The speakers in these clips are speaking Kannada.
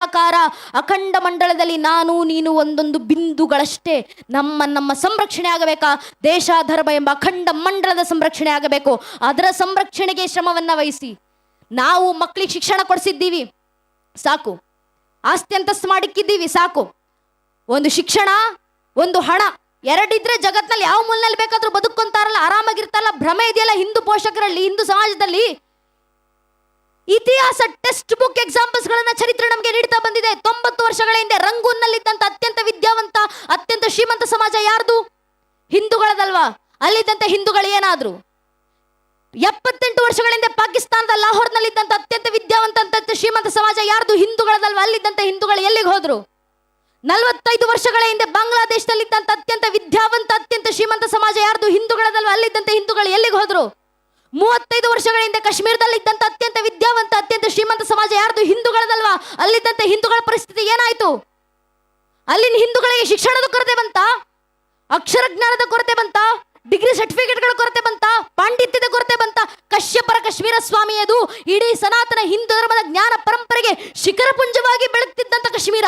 ಆಕಾರ ಅಖಂಡ ಮಂಡಳದಲ್ಲಿ ನಾನು ನೀನು ಒಂದೊಂದು ಬಿಂದುಗಳಷ್ಟೇ. ನಮ್ಮ ಸಂರಕ್ಷಣೆ ಆಗಬೇಕಾ? ದೇಶ ಧರ್ಮ ಎಂಬ ಅಖಂಡ ಮಂಡಳದ ಸಂರಕ್ಷಣೆ ಆಗಬೇಕು. ಅದರ ಸಂರಕ್ಷಣೆಗೆ ಶ್ರಮವನ್ನ ವಹಿಸಿ. ನಾವು ಮಕ್ಕಳಿಗೆ ಶಿಕ್ಷಣ ಕೊಡಿಸಿದ್ದೀವಿ, ಸಾಕು. ಆಸ್ತಿ ಅಂತಸ್ತು ಮಾಡಿಕ್ಕಿದ್ದೀವಿ, ಸಾಕು. ಒಂದು ಶಿಕ್ಷಣ, ಒಂದು ಹಣ ಎರಡಿದ್ರೆ ಜಗತ್ನಲ್ಲಿ ಯಾವ ಮೂಲೆಯಲ್ಲಿ ಬೇಕಾದ್ರೂ ಬದುಕೊಂತಾರಲ್ಲ, ಆರಾಮಾಗಿರ್ತಾರಲ್ಲ. ಭ್ರಮೆ ಇದೆಯಲ್ಲ ಹಿಂದೂ ಪೋಷಕರಲ್ಲಿ, ಹಿಂದೂ ಸಮಾಜದಲ್ಲಿ. ಇತಿಹಾಸ ಟೆಕ್ಸ್ಟ್ ಬುಕ್ ಎಕ್ಸಾಂಪಲ್ಸ್ ಗಳನ್ನ ಚರಿತ್ರೆ ನಮಗೆ ನೀಡ್ತಾ ಬಂದಿದೆ. 90 ವರ್ಷಗಳ ಹಿಂದೆ ರಂಗೂನ್ನಲ್ಲಿದ್ದಂತ ಅತ್ಯಂತ ವಿದ್ಯಾವಂತ, ಅತ್ಯಂತ ಶ್ರೀಮಂತ ಸಮಾಜ ಯಾರ್ದು? ಹಿಂದೂಗಳದಲ್ವಾ? ಅಲ್ಲಿದ್ದಂತ ಹಿಂದೂಗಳು ಏನಾದ್ರು? 78 ವರ್ಷಗಳ ಹಿಂದೆ ಪಾಕಿಸ್ತಾನದ ಲಾಹೋರ್ನಲ್ಲಿದ್ದಂತ ಅತ್ಯಂತ ವಿದ್ಯಾವಂತ, ಅತ್ಯಂತ ಶ್ರೀಮಂತ ಸಮಾಜ ಯಾರ್ದು? ಹಿಂದೂಗಳದಲ್ವಾ? ಅಲ್ಲಿದ್ದಂತ ಹಿಂದೂಗಳು ಎಲ್ಲಿಗೆ ಹೋದ್ರು? 45 ವರ್ಷಗಳ ಹಿಂದೆ ಬಾಂಗ್ಲಾದೇಶದಲ್ಲಿದ್ದಂತ ಅತ್ಯಂತ ವಿದ್ಯಾವಂತ, ಅತ್ಯಂತ ಶ್ರೀಮಂತ ಸಮಾಜ ಯಾರ್ದು? ಹಿಂದೂಗಳದಲ್ವಾ? ಅಲ್ಲಿದ್ದಂತ ಹಿಂದೂಗಳು ಎಲ್ಲಿಗೆ ಹೋದ್ರು? 35 ವರ್ಷಗಳ ಹಿಂದೆ ಕಾಶ್ಮೀರದಲ್ಲಿದ್ದಂತ ಅತ್ಯಂತ ವಿದ್ಯಾವಂತ, ಅತ್ಯಂತ ಶ್ರೀಮಂತ ಸಮಾಜ ಯಾರ್ದು? ಹಿಂದೂಗಳದಲ್ವಾ? ಅಲ್ಲಿದ್ದಂತ ಹಿಂದೂಗಳ ಪರಿಸ್ಥಿತಿ ಏನಾಯ್ತು? ಅಲ್ಲಿನ ಹಿಂದೂಗಳಿಗೆ ಶಿಕ್ಷಣದ ಕೊರತೆ ಬಂತ? ಅಕ್ಷರ ಜ್ಞಾನದ ಕೊರತೆ ಬಂತ? ಡಿಗ್ರಿ ಸರ್ಟಿಫಿಕೇಟ್ಗಳ ಕೊರತೆ ಬಂತ? ಪಾಂಡಿತ್ಯದ ಕೊರತೆ ಬಂತ? ಕಶ್ಯಪರ ಕಾಶ್ಮೀರ ಸ್ವಾಮಿಯದು ಇಡೀ ಸನಾತನ ಹಿಂದೂ ಧರ್ಮದ ಜ್ಞಾನ ಪರಂಪರೆಗೆ ಶಿಖರಪುಂಜವಾಗಿ ಬೆಳಗ್ತಿದ್ದಂತ ಕಾಶ್ಮೀರ.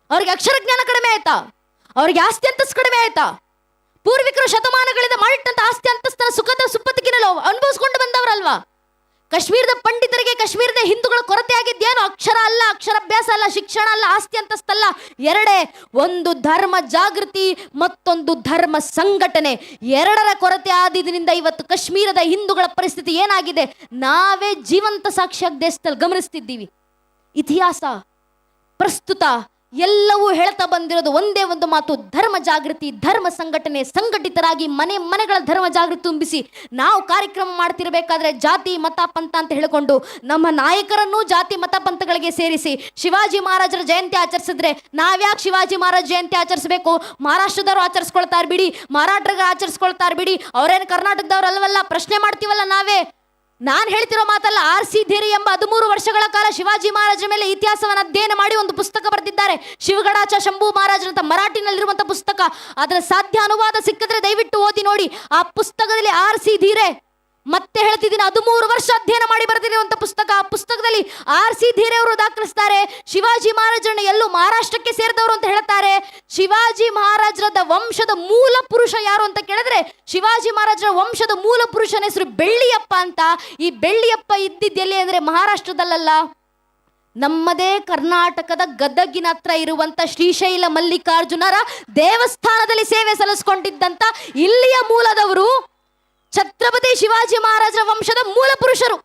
ಅವ್ರಿಗೆ ಅಕ್ಷರ ಜ್ಞಾನ ಕಡಿಮೆ ಆಯ್ತಾ? ಅವ್ರಿಗೆ ಆಸ್ತಿ ಅಂತಸ್ತು ಕಡಿಮೆ ಆಯ್ತಾ? ಪೂರ್ವಿಕರು ಶತಮಾನಗಳಿಂದ ಮಾಡಿಟ್ಟಂತ ಆಸ್ತಿ ಅಂತಸ್ತರ ಸುಖದ ಸುಪ್ಪತ್ತಿಗೆನಲ್ಲೋ ಅನುಭವಿಸ್ಕೊಂಡು ಬಂದವರಲ್ವಾ? ಕಾಶ್ಮೀರದ ಪಂಡಿತರಿಗೆ, ಕಾಶ್ಮೀರದ ಹಿಂದೂಗಳ ಕೊರತೆ ಆಗಿದ್ದೇನು? ಅಕ್ಷರ ಅಲ್ಲ, ಅಕ್ಷರಾಭ್ಯಾಸ ಅಲ್ಲ, ಶಿಕ್ಷಣ ಅಲ್ಲ, ಆಸ್ತಿ ಅಂತಸ್ತಲ್ಲ. ಎರಡೇ, ಒಂದು ಧರ್ಮ ಜಾಗೃತಿ, ಮತ್ತೊಂದು ಧರ್ಮ ಸಂಘಟನೆ. ಎರಡರ ಕೊರತೆ ಆದಿದ್ದರಿಂದ ಇವತ್ತು ಕಾಶ್ಮೀರದ ಹಿಂದೂಗಳ ಪರಿಸ್ಥಿತಿ ಏನಾಗಿದೆ ನಾವೇ ಜೀವಂತ ಸಾಕ್ಷಿಯಾಗಿ ದೇಶದಲ್ಲಿ ಗಮನಿಸ್ತಿದ್ದೀವಿ. ಇತಿಹಾಸ, ಪ್ರಸ್ತುತ ಎಲ್ಲವೂ ಹೇಳ್ತಾ ಬಂದಿರೋದು ಒಂದೇ ಒಂದು ಮಾತು: ಧರ್ಮ ಜಾಗೃತಿ, ಧರ್ಮ ಸಂಘಟನೆ. ಸಂಘಟಿತರಾಗಿ ಮನೆಗಳ ಧರ್ಮ ಜಾಗೃತಿ ತುಂಬಿಸಿ. ನಾವು ಕಾರ್ಯಕ್ರಮ ಮಾಡ್ತಿರ್ಬೇಕಾದ್ರೆ ಜಾತಿ ಮತ ಪಂಥ ಅಂತ ಹೇಳಿಕೊಂಡು ನಮ್ಮ ನಾಯಕರನ್ನು ಜಾತಿ ಮತ ಪಂಥಗಳಿಗೆ ಸೇರಿಸಿ ಶಿವಾಜಿ ಮಹಾರಾಜರ ಜಯಂತಿ ಆಚರಿಸಿದ್ರೆ ನಾವ್ಯಾಕೆ ಶಿವಾಜಿ ಮಹಾರಾಜ ಜಯಂತಿ ಆಚರಿಸಬೇಕು? ಮಹಾರಾಷ್ಟ್ರದವರು ಆಚರಿಸ್ಕೊಳ್ತಾರೆ ಬಿಡಿ, ಮರಾಠರಿಗೆ ಆಚರಿಸ್ಕೊಳ್ತಾರೆ ಬಿಡಿ, ಅವರೇನು ಕರ್ನಾಟಕದವ್ರು ಅಲ್ವಲ್ಲ? ಪ್ರಶ್ನೆ ಮಾಡ್ತೀವಲ್ಲ ನಾವೇ. ನಾನು ಹೇಳ್ತಿರೋ ಮಾತಲ್ಲ. R.C. ಧೀರಿ ಎಂಬ 13 ವರ್ಷಗಳ ಕಾಲ ಶಿವಾಜಿ ಮಹಾರಾಜರ ಮೇಲೆ ಇತಿಹಾಸವನ್ನು ಅಧ್ಯಯನ ಮಾಡಿ ಒಂದು ಪುಸ್ತಕ ಬರೆದಿದ್ದಾರೆ. ಶಿವಗಡಾಚ ಶಂಭು ಮಹಾರಾಜರಂತ ಮರಾಠಿನಲ್ಲಿರುವಂತ ಪುಸ್ತಕ. ಅದರ ಸಾಧ್ಯ ಅನುವಾದ ಸಿಕ್ಕಿದ್ರೆ ದಯವಿಟ್ಟು ಓದಿ ನೋಡಿ. ಆ ಪುಸ್ತಕದಲ್ಲಿ R.C. ಧೀರೆ, ಮತ್ತೆ ಹೇಳ್ತಿದ್ದೀನಿ, 13 ವರ್ಷ ಅಧ್ಯಯನ ಮಾಡಿ ಬರೆದಿರುವಂತ ಪುಸ್ತಕ. ಆ ಪುಸ್ತಕದಲ್ಲಿ R.C. ಧೀರೆ ಅವರು ದಾಖಲಿಸ್ತಾರೆ, ಶಿವಾಜಿ ಮಹಾರಾಜರನ್ನ ಎಲ್ಲೂ ಮಹಾರಾಷ್ಟ್ರಕ್ಕೆ ಸೇರಿದವರು ಅಂತ ಹೇಳ್ತಾರೆ. ಶಿವಾಜಿ ಮಹಾರಾಜರದ ವಂಶದ ಮೂಲ ಪುರುಷ ಯಾರು ಅಂತ ಕೇಳಿದ್ರೆ ಶಿವಾಜಿ ಮಹಾರಾಜರ ವಂಶದ ಮೂಲ ಪುರುಷನ ಹೆಸರು ಬೆಳ್ಳಿಯಪ್ಪ ಅಂತ. ಈ ಬೆಳ್ಳಿಯಪ್ಪ ಇದ್ದಿದ್ದೆಲ್ಲಿ ಅಂದ್ರೆ ಮಹಾರಾಷ್ಟ್ರದಲ್ಲ, ನಮ್ಮದೇ ಕರ್ನಾಟಕದ ಗದಗಿನ ಹತ್ರ ಇರುವಂತ ಶ್ರೀಶೈಲ ಮಲ್ಲಿಕಾರ್ಜುನರ ದೇವಸ್ಥಾನದಲ್ಲಿ ಸೇವೆ ಸಲ್ಲಿಸಿಕೊಂಡಿದ್ದಂತ ಇಲ್ಲಿಯ ಮೂಲದವರು ಛತ್ರಪತಿ ಶಿವಾಜಿ ಮಹಾರಾಜರ ವಂಶದ ಮೂಲ ಪುರುಷರು.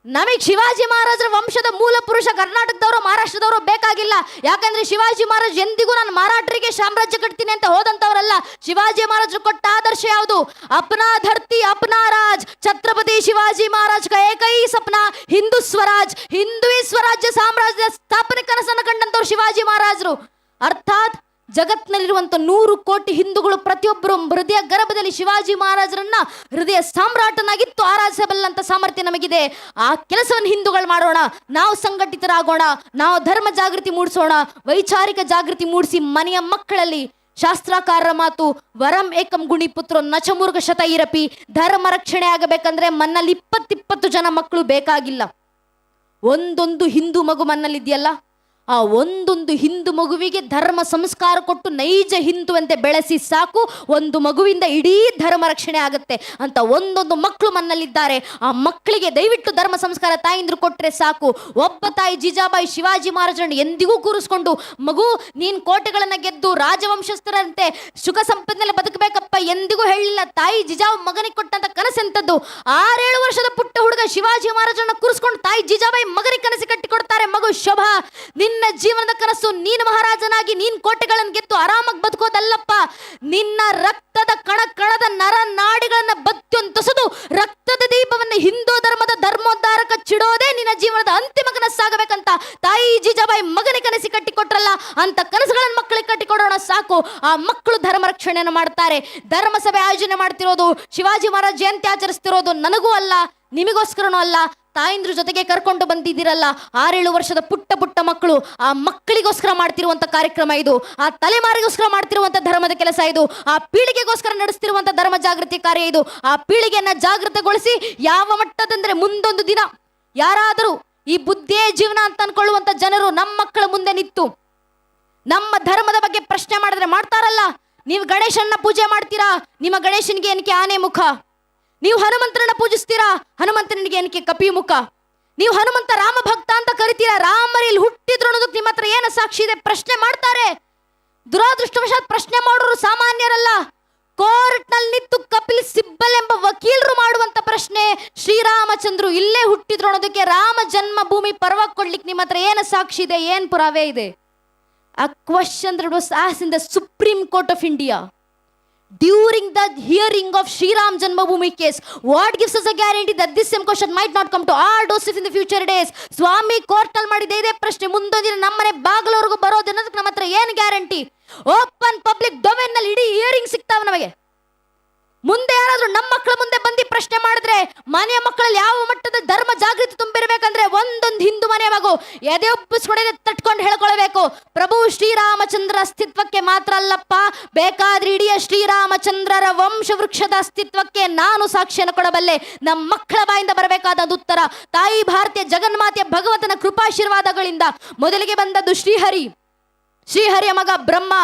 ನಮಗೆ ಶಿವಾಜಿ ಮಹಾರಾಜರ ವಂಶದ ಮೂಲ ಪುರುಷ ಕರ್ನಾಟಕದವರು ಮಹಾರಾಷ್ಟ್ರದವರು ಬೇಕಾಗಿಲ್ಲ. ಯಾಕಂದ್ರೆ ಶಿವಾಜಿ ಮಹಾರಾಜ್ ಎಂದಿಗೂ ನಾನು ಮರಾಠರಿಗೆ ಸಾಮ್ರಾಜ್ಯ ಕಟ್ತೀನಿ ಅಂತ ಹೋದಂತವರಲ್ಲ. ಶಿವಾಜಿ ಮಹಾರಾಜರು ಕೊಟ್ಟ ಆದರ್ಶ ಯಾವುದು? ಅಪ್ನಾ ಧರ್ತಿ ಅಪ್ನಾ ರಾಜ್. ಛತ್ರಪತಿ ಶಿವಾಜಿ ಮಹಾರಾಜ್ ಕ ಏಕೈ ಸಪ್ನ ಹಿಂದೂ ಸ್ವರಾಜ್, ಹಿಂದುವಿ ಸ್ವರಾಜ್ಯ ಸಾಮ್ರಾಜ್ಯದ ಸ್ಥಾಪನೆ ಕನಸನ್ನು ಕಂಡಂತವ್ರು ಶಿವಾಜಿ ಮಹಾರಾಜರು. ಅರ್ಥಾತ್ ಜಗತ್ನಲ್ಲಿರುವಂತ 100 ಕೋಟಿ ಹಿಂದೂಗಳು ಪ್ರತಿಯೊಬ್ಬರು ಹೃದಯ ಗರ್ಭದಲ್ಲಿ ಶಿವಾಜಿ ಮಹಾರಾಜರನ್ನ ಹೃದಯ ಸಾಮ್ರಾಟನಾಗಿತ್ತು ಆರಾಧಿಸಬಲ್ಲಂತ ಸಾಮರ್ಥ್ಯ ನಮಗಿದೆ. ಆ ಕೆಲಸವನ್ನು ಹಿಂದೂಗಳು ಮಾಡೋಣ. ನಾವು ಸಂಘಟಿತರಾಗೋಣ, ನಾವು ಧರ್ಮ ಜಾಗೃತಿ ಮೂಡಿಸೋಣ, ವೈಚಾರಿಕ ಜಾಗೃತಿ ಮೂಡಿಸಿ ಮನೆಯ ಮಕ್ಕಳಲ್ಲಿ ಶಾಸ್ತ್ರಕಾರರ ಮಾತು ವರಂ ಏಕಂ ಗುಣಿ ಪುತ್ರೋ ನಚಮೂರ್ಗ ಶತ ಇರಪಿ. ಧರ್ಮ ರಕ್ಷಣೆ ಆಗಬೇಕಂದ್ರೆ ಮನ್ನಲ್ಲಿ 20 ಜನ ಮಕ್ಕಳು ಬೇಕಾಗಿಲ್ಲ. ಒಂದೊಂದು ಹಿಂದೂ ಮಗು ಮನ್ನಲ್ಲಿದೆಯಲ್ಲ, ಆ ಒಂದೊಂದು ಹಿಂದೂ ಮಗುವಿಗೆ ಧರ್ಮ ಸಂಸ್ಕಾರ ಕೊಟ್ಟು ನೈಜ ಹಿಂದೂ ಅಂತೆ ಬೆಳೆಸಿ ಸಾಕು. ಒಂದು ಮಗುವಿಂದ ಇಡೀ ಧರ್ಮ ರಕ್ಷಣೆ ಆಗುತ್ತೆ ಅಂತ ಒಂದೊಂದು ಮಕ್ಕಳು ಮನ್ನಲ್ಲಿದ್ದಾರೆ. ಆ ಮಕ್ಕಳಿಗೆ ದಯವಿಟ್ಟು ಧರ್ಮ ಸಂಸ್ಕಾರ ತಾಯಿಂದ್ರು ಕೊಟ್ರೆ ಸಾಕು. ಒಬ್ಬ ತಾಯಿ ಜಿಜಾಬಾಯಿ ಶಿವಾಜಿ ಮಹಾರಾಜರನ್ನು ಎಂದಿಗೂ ಕೂರಿಸ್ಕೊಂಡು, ಮಗು ನೀನ್ ಕೋಟೆಗಳನ್ನ ಗೆದ್ದು ರಾಜವಂಶಸ್ಥರಂತೆ ಸುಖ ಸಂಪತ್ತಿನಲ್ಲಿ ಬದುಕಬೇಕಪ್ಪ ಎಂದಿಗೂ ಹೇಳಿಲ್ಲ. ತಾಯಿ ಜಿಜಾಬ್ ಮಗನಿಗೆ ಕೊಟ್ಟಂತ ಕನಸೆಂತದ್ದು? 6-7 ವರ್ಷದ ಪುಟ್ಟ ಹುಡುಗ ಶಿವಾಜಿ ಮಹಾರಾಜರನ್ನ ಕೂರಿಸ್ಕೊಂಡು ತಾಯಿ ಜಿಜಾಬಾಯಿ ಮಗನಿಗೆ ಕನಸು ಕಟ್ಟಿ ಕೊಡ್ತಾರೆ. ಮಗು ಶೋಭಾ, ನಿನ್ನ ಜೀವನದ ಕನಸು ನೀನು ಮಹಾರಾಜನಾಗಿ ನೀನ್ ಕೋಟೆಗಳನ್ನು ಗೆದ್ದು ಆರಾಮಾಗಿ ಬದುಕೋದಲ್ಲಪ್ಪ. ನಿನ್ನ ರಕ್ತದ ಕಣದ ನರ ನಾಡಿಗಳನ್ನ ಬತ್ತೊಂತಸದು ರಕ್ತದ ದೀಪವನ್ನು ಹಿಂದೂ ಧರ್ಮದ ಧರ್ಮೋದ್ಧಾರಕ ಚಿಡೋದೇ ನಿನ್ನ ಜೀವನದ ಅಂತಿಮ ಕನಸಾಗಬೇಕಂತ ತಾಯಿ ಜಿಜಾಬಾಯಿ ಮಗನಿಗೆ ಕನಸಿ ಕಟ್ಟಿಕೊಟ್ರಲ್ಲ, ಅಂತ ಕನಸುಗಳನ್ನು ಮಕ್ಕಳಿಗೆ ಕಟ್ಟಿಕೊಡೋಣ ಸಾಕು. ಆ ಮಕ್ಕಳು ಧರ್ಮ ರಕ್ಷಣೆಯನ್ನು ಮಾಡ್ತಾರೆ. ಧರ್ಮ ಸಭೆ ಆಯೋಜನೆ ಮಾಡ್ತಿರೋದು, ಶಿವಾಜಿ ಮಹಾರಾಜ್ ಜಯಂತಿ ಆಚರಿಸ್ತಿರೋದು ನನಗೂ ಅಲ್ಲ, ನಿಮಗೋಸ್ಕರನೂ ಅಲ್ಲ, ತಾಯಿಂದ್ರ ಜೊತೆಗೆ ಕರ್ಕೊಂಡು ಬಂದಿದ್ದೀರಲ್ಲ 6-7 ವರ್ಷದ ಪುಟ್ಟ ಮಕ್ಕಳು, ಆ ಮಕ್ಕಳಿಗೋಸ್ಕರ ಮಾಡ್ತಿರುವಂತ ಕಾರ್ಯಕ್ರಮ ಇದು. ಆ ತಲೆಮಾರಿಗೋಸ್ಕರ ಮಾಡ್ತಿರುವಂತ ಧರ್ಮದ ಕೆಲಸ ಇದು. ಆ ಪೀಳಿಗೆಗೋಸ್ಕರ ನಡೆಸ್ತಿರುವಂತ ಧರ್ಮ ಜಾಗೃತಿ ಕಾರ್ಯ ಇದು. ಆ ಪೀಳಿಗೆಯನ್ನ ಜಾಗೃತಗೊಳಿಸಿ ಯಾವ ಮಟ್ಟದಂದ್ರೆ ಮುಂದೊಂದು ದಿನ ಯಾರಾದರೂ ಈ ಬುದ್ಧಿಯೇ ಜೀವನ ಅಂತ ಅನ್ಕೊಳ್ಳುವಂತ ಜನರು ನಮ್ಮ ಮಕ್ಕಳ ಮುಂದೆ ನಿಂತು ನಮ್ಮ ಧರ್ಮದ ಬಗ್ಗೆ ಪ್ರಶ್ನೆ ಮಾಡಿದ್ರೆ ಮಾಡ್ತಾರಲ್ಲ. ನೀವು ಗಣೇಶನ್ನ ಪೂಜೆ ಮಾಡ್ತೀರಾ, ನಿಮ್ಮ ಗಣೇಶನಿಗೆ ಏನಕ್ಕೆ ಆನೆ ಮುಖ? ನೀವು ಹನುಮಂತರನ್ನ ಪೂಜಿಸ್ತೀರಾ, ಹನುಮಂತನಿಗೆ ಏನಕ್ಕೆ ಕಪಿ ಮುಖ? ನೀವು ಹನುಮಂತ ರಾಮ ಭಕ್ತ ಅಂತ ಕರಿತೀರಾ, ರಾಮರಲ್ಲಿ ಹುಟ್ಟಿದ್ರು ಅನ್ನೋದಕ್ಕೆ ನಿಮ್ಮ ಹತ್ರ ಏನು ಸಾಕ್ಷಿ ಇದೆ? ಪ್ರಶ್ನೆ ಮಾಡ್ತಾರೆ. ದುರಾದೃಷ್ಟವಶಾತ್ ಪ್ರಶ್ನೆ ಮಾಡೋರು ಸಾಮಾನ್ಯರಲ್ಲ. ಕೋರ್ಟ್ ನಲ್ಲಿ ನಿಂತು ಕಪಿಲ್ ಸಿಬ್ಬಲ್ ಎಂಬ ವಕೀಲರು ಮಾಡುವಂತ ಪ್ರಶ್ನೆ, ಶ್ರೀರಾಮಚಂದ್ರು ಇಲ್ಲೇ ಹುಟ್ಟಿದ್ರು ಅನ್ನೋದಕ್ಕೆ ರಾಮ ಜನ್ಮಭೂಮಿ ಪರ್ವ ಕೊಡ್ಲಿಕ್ಕೆ ನಿಮ್ಮ ಹತ್ರ ಏನು ಸಾಕ್ಷಿ ಇದೆ? ಏನ್ ಪುರಾವೆ ಇದೆ? A question that was asked in the Supreme Court of India during the hearing of Sri Ram Janmabhoomi case. What gives us a guarantee that this same question might not come to our doorstep in the future days? ಸ್ವಾಮಿ ಕೋರ್ಟ್ ನಲ್ಲಿ ಮಾಡಿದ ಇದೇ ಪ್ರಶ್ನೆ ಮುಂದೊಂದು ದಿನ ನಮ್ಮನೆ ಬಾಗಿಲವರೆಗೂ ಬರೋದು ಅನ್ನೋದಕ್ಕೆ ನಮ್ಮ ಹತ್ರ ಏನು ಗ್ಯಾರಂಟಿ? ಓಪನ್ ಪಬ್ಲಿಕ್ ಡೊಮೇನ್ ನಲ್ಲಿ ಇಡೀ ಹಿಯರಿಂಗ್ ಸಿಗ್ತಾವ ನಮಗೆ. ಮುಂದೆ ಯಾರಾದ್ರೂ ನಮ್ಮ ಮಕ್ಕಳ ಮುಂದೆ ಬಂದು ಪ್ರಶ್ನೆ ಮಾಡಿದ್ರೆ ಮನೆಯ ಮಕ್ಕಳಲ್ಲಿ ಯಾವ ಮಟ್ಟದ ಧರ್ಮ ಜಾಗೃತಿ ತುಂಬಿರ್ಬೇಕಂದ್ರೆ ಒಂದೊಂದು ಹಿಂದೂ ಮನೆ ಮಗು ಎದೆ ಒಪ್ಪಿಸ್ಕೊಡದೆ ತಟ್ಕೊಂಡು ಹೇಳ್ಕೊಳ್ಬೇಕು, ಪ್ರಭು ಶ್ರೀರಾಮಚಂದ್ರ ಅಸ್ತಿತ್ವಕ್ಕೆ ಮಾತ್ರ ಅಲ್ಲಪ್ಪ, ಬೇಕಾದ್ರೆ ಇಡೀ ಶ್ರೀರಾಮಚಂದ್ರರ ವಂಶ ವೃಕ್ಷದ ಅಸ್ತಿತ್ವಕ್ಕೆ ನಾನು ಸಾಕ್ಷಿಯನ್ನು ಕೊಡಬಲ್ಲೆ. ನಮ್ಮ ಮಕ್ಕಳ ಬಾಯಿಂದ ಬರಬೇಕಾದ ಉತ್ತರ ತಾಯಿ ಭಾರತೀಯ ಜಗನ್ಮಾತೆಯ ಭಗವಂತನ ಕೃಪಾಶೀರ್ವಾದಗಳಿಂದ ಮೊದಲಿಗೆ ಬಂದದ್ದು ಶ್ರೀಹರಿ. ಶ್ರೀಹರಿಯ ಮಗ ಬ್ರಹ್ಮ,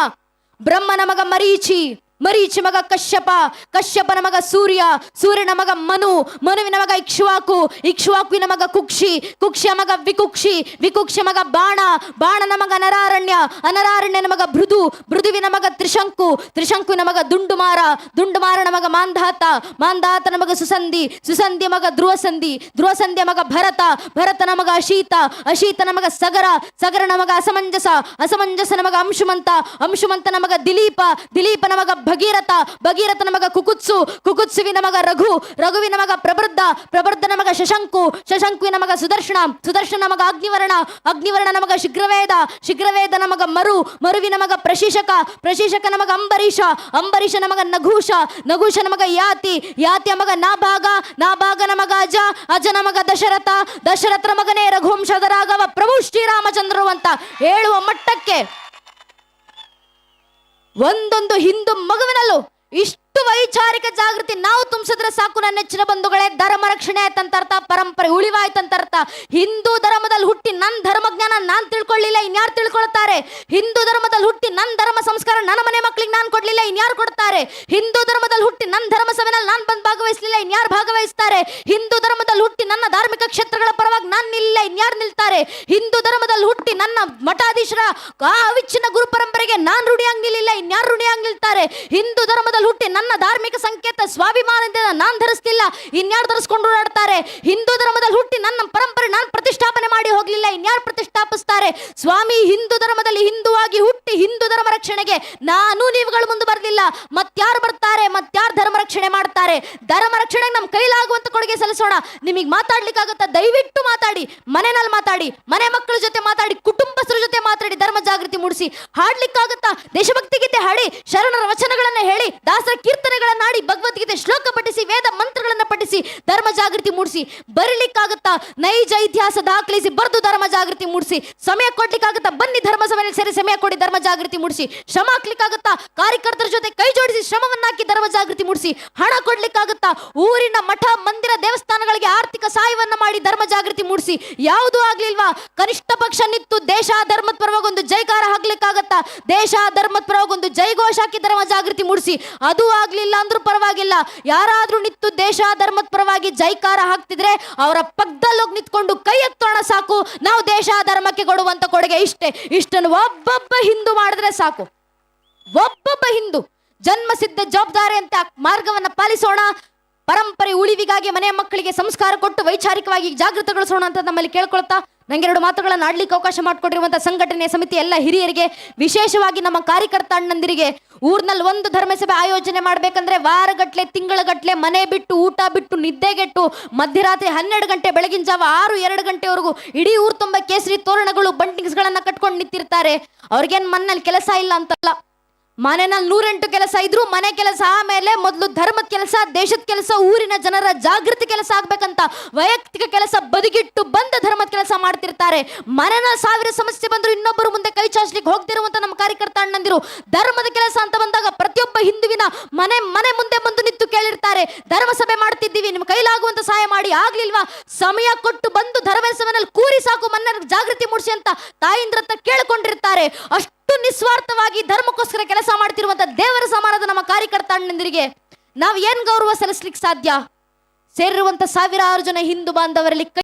ಬ್ರಹ್ಮನ ಮಗ ಮರೀಚಿ, ಮರೀಚಿ ಮಗ ಕಶ್ಯಪ, ಕಶ್ಯಪನ ಮಗ ಸೂರ್ಯ, ಸೂರ್ಯನ ಮಗ ಮನು, ಮನುವಿನ ಮಗ ಇಕ್ಷ್ವಾಕು, ಇಕ್ಷ್ವಾಕುವಿನ ಮಗ ಕುಕ್ಷಿ, ಕುಕ್ಷಿಯ ಮಗ ವಿಕುಕ್ಷಿ, ವಿಕುಕ್ಷಿಯ ಮಗ ಬಾಣ, ಬಾಣನ ಮಗ ನರಾರಣ್ಯ, ಅನರಾರಣ್ಯನ ಮಗ ಭೃದು, ಭೃದುವಿನ ಮಗ ತ್ರಿಶಂಕು, ತ್ರಿಶಂಕುವಿನ ಮಗ ದುಂಡುಮಾರ, ದುಂಡುಮಾರನ ಮಗ ಮಾಂಧಾತ, ಮಾಂಧಾತನ ಮಗ ಸುಸಂಧಿ, ಸುಸಂಧಿಯ ಮಗ ಧ್ರುವಸಂಧಿ, ಧ್ರುವಸಂಧಿಯ ಮಗ ಭರತ, ಭರತನ ಮಗ ಅಶೀತ, ಅಶೀತನ ಮಗ ಸಗರ, ಸಗರನ ಮಗ ಅಸಮಂಜಸ, ಅಸಮಂಜಸನ ಮಗ ಅಂಶುಮಂತ, ಅಂಶುಮಂತನ ಮಗ ದಿಲೀಪ, ದಿಲೀಪನ ಮಗ ಭಗೀರಥ, ಭಗೀರಥನ ಮಗ ಕುಕುತ್ಸು, ಕುಕುತ್ಸುವಿನ ಮಗ ರಘು, ರಘುವಿನ ಮಗ ಪ್ರಬೃದ್ಧ, ಪ್ರಬೃದ್ಧನ ಮಗ ಶಶಂಕು, ಶಶಂಕುವಿನ ಮಗ ಸುದರ್ಶನ, ಸುದರ್ಶನ ಮಗ ಅಗ್ನಿವರ್ಣ, ಅಗ್ನಿವರ್ಣನ ಮಗ ಶೀಘ್ರವೇದ, ಶೀಘ್ರವೇದನ ಮಗ ಮರು, ಮರುವಿನ ಮಗ ಪ್ರಶೀಶಕ, ಪ್ರಶೀಶಕನ ಮಗ ಅಂಬರೀಷ, ಅಂಬರೀಷನ ಮಗ ನಘೂಷ, ನಘೂಷನ ಮಗ ಯಾತಿ, ಯಾತಿಯ ಮಗ ನಾಭಾಗ, ನಾಭಾಗನ ಮಗ ಅಜ, ಅಜನ ಮಗ ದಶರಥ, ದಶರಥನ ಮಗನೇ ರಘುವಂಶದ ರಾಘವ ಪ್ರಭು ಶ್ರೀರಾಮಚಂದ್ರರು ಅಂತ ಹೇಳುವ ಮಟ್ಟಕ್ಕೆ ಒಂದೊಂದು ಹಿಂದೂ ಮಗುವಿನಲ್ಲೂ ಇಷ್ಟು ವೈಚಾರಿಕ ಜಾಗೃತಿ ನಾವು ತುಂಬಿಸಿದ್ರೆ ಸಾಕು ನನ್ನ ನೆಚ್ಚಿನ ಬಂಧುಗಳೇ. ಧರ್ಮ ರಕ್ಷಣೆ ಆಯ್ತಂತ, ಪರಂಪರೆ ಉಳಿವಾಯ್ತಂತ. ಹಿಂದೂ ಧರ್ಮದಲ್ಲಿ ಹುಟ್ಟಿ ನನ್ನ ಧರ್ಮಜ್ಞಾನ ನಾನು ತಿಳ್ಕೊಳ್ಳಿಲ್ಲ, ಇನ್ಯಾರು ತಿಳ್ಕೊಳ್ತಾರೆ? ಹಿಂದೂ ಧರ್ಮದಲ್ಲಿ ಹುಟ್ಟಿ ನನ್ನ ಧರ್ಮ ಸಂಸ್ಕಾರ ನನ್ನ ಮನೆ ಮಕ್ಕಳಿಗೆ ನಾನು ಕೊಡ್ಲಿಲ್ಲ, ಇನ್ಯಾರು ಕೊಡ್ತಾರೆ? ಹಿಂದೂ ಧರ್ಮದಲ್ಲಿ ಹುಟ್ಟಿ ನನ್ನ ಧರ್ಮ ಸಭೆನಲ್ಲಿ ನಾನು ಬಂದು ಭಾಗವಹಿಸಲಿಲ್ಲ, ಇನ್ಯಾರು ಭಾಗವಹಿಸ್ತಾರೆ? ಹಿಂದೂ ಧರ್ಮದಲ್ಲಿ ಹುಟ್ಟಿ ನನ್ನ ಧಾರ್ಮಿಕ ಕ್ಷೇತ್ರಗಳ ಪರವಾಗಿ ನಾನು ನಿಲ್ಲ, ಇನ್ಯಾರು ನಿಲ್ತಾರೆ? ಹಿಂದೂ ಧರ್ಮದಲ್ಲಿ ಹುಟ್ಟಿ ನನ್ನ ಮಠಾಧೀಶರ ಅವಿಚ್ಛಿನ್ನ ಗುರು ಪರಂಪರೆಗೆ ನಾನು ಋಣಿಯಾಗಿ ನಿಲ್ಲಿಲ್ಲ, ಇನ್ಯಾರು ಋಣಿಯಾಗಿ ನಿಲ್ತಾರೆ? ಹಿಂದೂ ಧರ್ಮದಲ್ಲಿ ಹುಟ್ಟಿ ನನ್ನ ಧಾರ್ಮಿಕ ಸಂಕೇತ ಸ್ವಾಭಿಮಾನದಿಂದ ನಾನು ಧರಿಸ್ತಿಲ್ಲ, ಇನ್ಯಾರು ಧರಿಸ್ಕೊಂಡು ಓಡಾಡ್ತಾರೆ? ಹಿಂದೂ ಧರ್ಮದಲ್ಲಿ ಹುಟ್ಟಿ ನನ್ನ ಪರಂಪರೆ ನಾನು ಪ್ರತಿಷ್ಠಾಪನೆ ಮಾಡಿ ಹೋಗ್ಲಿಲ್ಲ, ಇನ್ಯಾರು ಪ್ರತಿಷ್ಠಾಪಿಸ್ತಾರೆ? ಸ್ವಾಮಿ, ಹಿಂದೂ ಧರ್ಮದಲ್ಲಿ ಹಿಂದುವಾಗಿ ಹುಟ್ಟಿ ಹಿಂದೂ ಧರ್ಮ ರಕ್ಷಣೆಗೆ ನಾನು ನೀವುಗಳು ಮುಂದೆ ಬರ್ಲಿಲ್ಲ, ಮತ್ಯಾರು ಬರ್ತಾರೆ? ಮತ್ಯಾರು ಧರ್ಮ ರಕ್ಷಣೆ ಮಾಡ್ತಾರೆ? ಧರ್ಮ ರಕ್ಷಣೆಗೆ ನಮ್ಮ ಕೈಲಾಗುವಂತ ಕೊಡುಗೆ ಸಲ್ಲಿಸೋಣ. ನಿಮಗೆ ಮಾತಾಡ್ಲಿಕ್ಕಾಗತ್ತಾ? ದಯವಿಟ್ಟು ಮಾತಾಡಿ, ಮನೆಯಲ್ಲಿ ಮಾತಾಡಿ, ಮನೆ ಮಕ್ಕಳ ಜೊತೆ ಮಾತಾಡಿ, ಕುಟುಂಬಸ್ಥರ ಜೊತೆ ಮಾತಾಡಿ, ಧರ್ಮ ಜಾಗೃತಿ ಮೂಡಿಸಿ. ಹಾಡ್ಲಿಕ್ಕಾಗತ್ತಾ? ದೇಶಭಕ್ತಿ ಗೀತೆ ಹಾಡಿ, ಶರಣರ ವಚನಗಳನ್ನ ಹೇಳಿ, ದಾಸರ ಕೀರ್ತನೆಗಳನ್ನ ಹಾಡಿ, ಭಗವದ್ಗೀತೆ ಶ್ಲೋಕ ಪಠಿಸಿ, ವೇದ ಮಂತ್ರಗಳನ್ನ ಪಠಿಸಿ ಧರ್ಮ ಜಾಗೃತಿ ಮೂಡಿಸಿ. ಬರೀಲಿಕ್ಕಾಗತ್ತಾ? ನೈಜ ಇತಿಹಾಸ ದಾಖಲಿಸಿ ಬರೆದು ಧರ್ಮ ಜಾಗೃತಿ ಮೂಡಿಸಿ. ಸಮಯ ಕೊಡ್ಲಿಕ್ಕಾಗತ್ತಾ? ಬನ್ನಿ ಧರ್ಮ ಸಭೆಯಲ್ಲಿ ಸೇರಿ ಸಮಯ ಕೊಡಿ, ಧರ್ಮ ಜಾಗೃತಿ ಮೂಡಿಸಿ. ಶ್ರಮ ಹಾಕ್ಲಿಕ್ಕಾಗತ್ತಾ? ಕಾರ್ಯಕರ್ತರ ಜೊತೆ ಕೈ ಜೋಡಿಸಿ ಶ್ರಮವನ್ನ ಹಾಕಿ ಧರ್ಮ ಜಾಗೃತಿ ಮೂಡಿಸಿ. ಹಣ ಕೊಡ್ಲಿಕ್ಕಾಗತ್ತಾ? ಊರಿನ ಮಠ ಮಂದಿರ ದೇವಸ್ಥಾನಗಳಿಗೆ ಆರ್ಥಿಕ ಸಹಾಯವನ್ನ ಮಾಡಿ ಧರ್ಮ ಜಾಗೃತಿ ಮೂಡಿಸಿ. ಯಾವುದೂ ಆಗ್ಲಿಲ್ವಾ? ಕನಿಷ್ಠ ಪಕ್ಷ ನಿಂತು ದೇಶ ಧರ್ಮದ ಪರವಾಗಿ ಒಂದು ಜೈಕಾರ ಹಾಕ್ಲಿಕ್ಕಾಗತ್ತಾ? ದೇಶ ಧರ್ಮದ ಪರವಾಗಿ ಒಂದು ಜೈಘೋಷ ಹಾಕಿ ಧರ್ಮ ಜಾಗೃತಿ ಮೂಡಿಸಿ. ಅದು ಆಗ್ಲಿಲ್ಲ ಅಂದ್ರೂ ಪರವಾಗಿಲ್ಲ, ಯಾರಾದ್ರೂ ನಿಂತು ದೇಶ ಧರ್ಮದ ಪರವಾಗಿ ಜೈಕಾರ ಹಾಕ್ತಿದ್ರೆ ಅವರ ಪಕ್ಕದಲ್ಲಿ ಹೋಗಿ ನಿಂತ್ಕೊಂಡು ಕೈ ಎತ್ತೋಣ ಸಾಕು. ನಾವು ದೇಶ ಧರ್ಮಕ್ಕೆ ಕೊಡುವಂತ ಕೊಡುಗೆ ಇಷ್ಟೇ. ಇಷ್ಟನ್ನು ಒಬ್ಬೊಬ್ಬ ಹಿಂದೂ ಮಾಡಿದ್ರೆ ಸಾಕು. ಒಬ್ಬೊಬ್ಬ ಹಿಂದೂ ಜನ್ಮಸಿದ್ಧ ಜವಾಬ್ದಾರಿ ಅಂತ ಮಾರ್ಗವನ್ನ ಪಾಲಿಸೋಣ. ಪರಂಪರೆ ಉಳಿವಿಗಾಗಿ ಮನೆ ಮಕ್ಕಳಿಗೆ ಸಂಸ್ಕಾರ ಕೊಟ್ಟು ವೈಚಾರಿಕವಾಗಿ ಜಾಗೃತಗೊಳಿಸೋಣ ಅಂತ ನಮ್ಮಲ್ಲಿ ಕೇಳ್ಕೊಳ್ತಾ, ನಂಗೆ ಎರಡು ಮಾತುಗಳನ್ನು ಆಡ್ಲಿಕ್ಕೆ ಅವಕಾಶ ಮಾಡಿಕೊಟ್ಟಿರುವಂತಹ ಸಂಘಟನೆಯ ಸಮಿತಿ ಎಲ್ಲ ಹಿರಿಯರಿಗೆ, ವಿಶೇಷವಾಗಿ ನಮ್ಮ ಕಾರ್ಯಕರ್ತ ಅಣ್ಣಂದಿರಿಗೆ, ಊರ್ನಲ್ಲಿ ಒಂದು ಧರ್ಮಸಭೆ ಆಯೋಜನೆ ಮಾಡ್ಬೇಕಂದ್ರೆ ವಾರಗಟ್ಲೆ ತಿಂಗಳಗಟ್ಲೆ ಮನೆ ಬಿಟ್ಟು ಊಟ ಬಿಟ್ಟು ನಿದ್ದೆಗೆಟ್ಟು ಮಧ್ಯರಾತ್ರಿ 12 ಗಂಟೆ ಬೆಳಗಿನ ಜಾವ 6-2 ಗಂಟೆವರೆಗೂ ಇಡೀ ಊರು ತುಂಬ ಕೇಸರಿ ತೋರಣಗಳು ಬಂಟಿಂಗ್ಸ್ಗಳನ್ನ ಕಟ್ಕೊಂಡು ನಿಂತಿರ್ತಾರೆ. ಅವ್ರಿಗೇನು ಮನ್ನಲ್ಲಿ ಕೆಲಸ ಇಲ್ಲ ಅಂತಲ್ಲ, ಮನೆಯಲ್ಲಿ 108 ಕೆಲಸ ಇದ್ರು ಮನೆ ಕೆಲಸ ಆಮೇಲೆ ಮೊದಲು ಧರ್ಮದ ಕೆಲಸ, ದೇಶದ ಕೆಲಸ, ಊರಿನ ಜನರ ಜಾಗೃತಿ ಕೆಲಸ ಆಗ್ಬೇಕಂತ ವೈಯಕ್ತಿಕ ಕೆಲಸ ಬದಿಗಿಟ್ಟು ಬಂದ ಧರ್ಮದ ಕೆಲಸ ಮಾಡ್ತಿರ್ತಾರೆ. ಮನೆಯಲ್ಲಿ 1000 ಸಮಸ್ಯೆ ಬಂದ್ರು ಇನ್ನೊಬ್ಬರು ಮುಂದೆ ಕೈ ಚಾಚಲಿಕ್ಕೆ ಹೋಗ್ತಿರುವಂತ ನಮ್ಮ ಕಾರ್ಯಕರ್ತ ಅಣ್ಣಂದಿರು ಧರ್ಮದ ಕೆಲಸ ಅಂತ ಬಂದಾಗ ಪ್ರತಿಯೊಬ್ಬ ಹಿಂದುವಿನ ಮನೆ ಮನೆ ಮುಂದೆ ಬಂದು ನಿಂತು ಕೇಳಿರ್ತಾರೆ, ಧರ್ಮ ಸಭೆ ಮಾಡ್ತಿದ್ದೀವಿ, ನಿಮ್ ಕೈಲಾಗುವಂತ ಸಹಾಯ ಮಾಡಿ. ಆಗ್ಲಿಲ್ವಾ, ಸಮಯ ಕೊಟ್ಟು ಬಂದು ಧರ್ಮ ಸಭೆಯಲ್ಲಿ ಕೂರಿ ಸಾಕು, ಮನ್ನ ಜಾಗೃತಿ ಮೂಡಿಸಿ ಅಂತ ತಾಯಿಂದ್ರತ್ತ ಕೇಳಿಕೊಂಡಿರ್ತಾರೆ. ಅಷ್ಟು ನಿಸ್ವಾರ್ಥವಾಗಿ ಧರ್ಮಕ್ಕೋಸ್ಕರ ಕೆಲಸ ಮಾಡ್ತಿರುವಂತ ದೇವರ ಸಮಾನದ ನಮ್ಮ ಕಾರ್ಯಕರ್ತ ಅಣ್ಣಂದಿರಿಗೆ ನಾವು ಏನ್ ಗೌರವ ಸಲ್ಲಿಸ್ಲಿಕ್ಕೆ ಸಾಧ್ಯ? ಸೇರಿರುವಂತ 1000 ಜನ ಹಿಂದೂ ಬಾಂಧವರಲ್ಲಿ